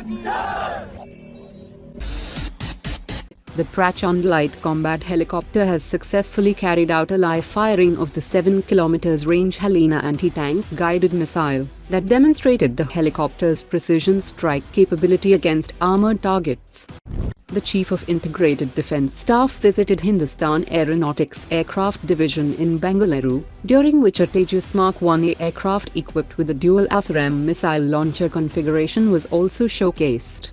The Prachand light combat helicopter has successfully carried out a live firing of the 7 km range Helina anti-tank guided missile that demonstrated the helicopter's precision strike capability against armored targets. The Chief of Integrated Defence Staff visited Hindustan Aeronautics Aircraft Division in Bengaluru, during which a Tejas Mark 1A aircraft equipped with a dual ASRAAM missile launcher configuration was also showcased.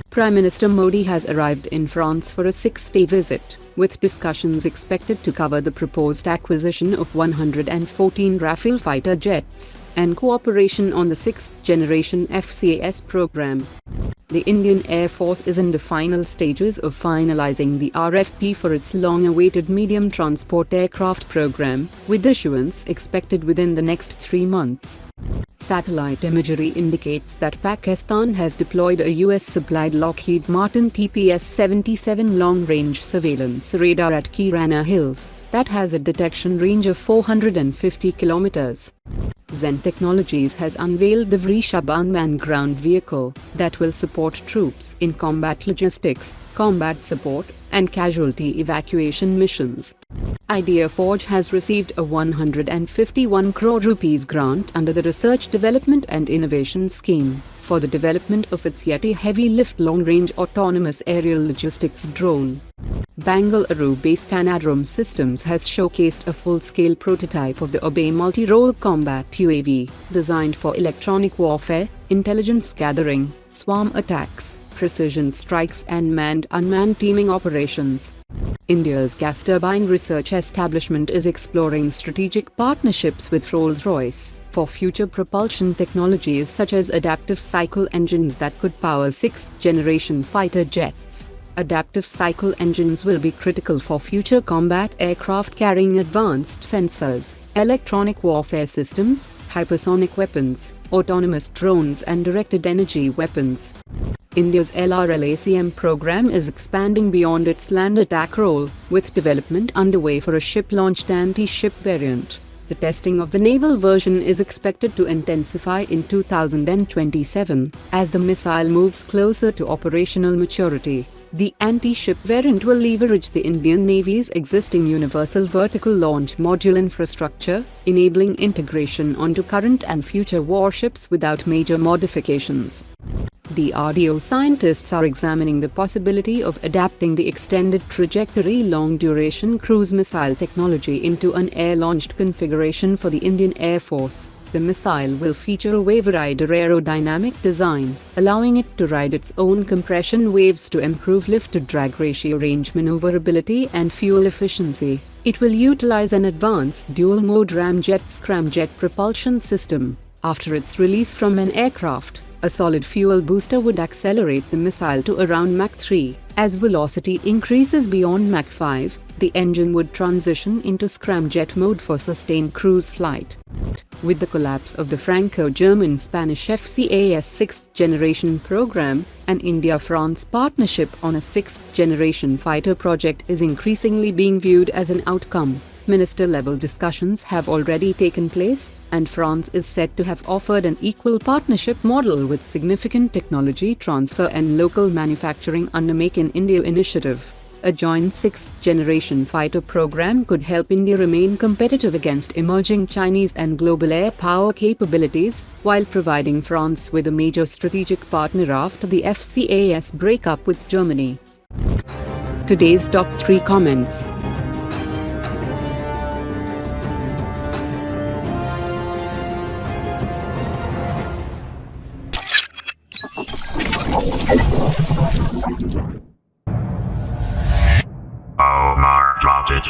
Prime Minister Modi has arrived in France for a 6-day visit, with discussions expected to cover the proposed acquisition of 114 Rafale fighter jets and cooperation on the 6th-generation FCAS program. The Indian Air Force is in the final stages of finalizing the RFP for its long-awaited medium transport aircraft program, with issuance expected within the next 3 months. Satellite imagery indicates that Pakistan has deployed a US-supplied Lockheed Martin TPS-77 long-range surveillance radar at Kirana Hills that has a detection range of 450 kilometers. Zen Technologies has unveiled the Vrishab unmanned ground vehicle that will support troops in combat logistics, combat support, and casualty evacuation missions. ideaForge has received a 151 crore rupees grant under the Research Development and Innovation Scheme for the development of its YETI heavy-lift long-range autonomous aerial logistics drone. Bangalore-based Anadrome Systems has showcased a full-scale prototype of the ABHAY multi-role combat UAV, designed for electronic warfare, intelligence gathering, swarm attacks, precision strikes and manned-unmanned teaming operations. India's gas turbine research establishment is exploring strategic partnerships with Rolls-Royce for future propulsion technologies such as adaptive cycle engines that could power 6th-generation fighter jets. Adaptive cycle engines will be critical for future combat aircraft carrying advanced sensors, electronic warfare systems, hypersonic weapons, autonomous drones and directed energy weapons. India's LRLACM program is expanding beyond its land attack role, with development underway for a ship-launched anti-ship variant. The testing of the naval version is expected to intensify in 2027 as the missile moves closer to operational maturity. The anti-ship variant will leverage the Indian Navy's existing universal vertical launch module infrastructure, enabling integration onto current and future warships without major modifications. DRDO scientists are examining the possibility of adapting the extended trajectory long-duration cruise missile technology into an air-launched configuration for the Indian Air Force. The missile will feature a Waverider aerodynamic design, allowing it to ride its own compression waves to improve lift-to-drag ratio, range maneuverability and fuel efficiency. It will utilize an advanced dual-mode ramjet-scramjet propulsion system. After its release from an aircraft, a solid fuel booster would accelerate the missile to around Mach 3. As velocity increases beyond Mach 5, the engine would transition into scramjet mode for sustained cruise flight. With the collapse of the Franco-German-Spanish FCAS 6th-generation program, an India-France partnership on a 6th-generation fighter project is increasingly being viewed as an outcome. Minister-level discussions have already taken place, and France is said to have offered an equal partnership model with significant technology transfer and local manufacturing under Make in India initiative. A joint 6th-generation fighter program could help India remain competitive against emerging Chinese and global air power capabilities, while providing France with a major strategic partner after the FCAS breakup with Germany. Today's top 3 comments. Omar dropped it.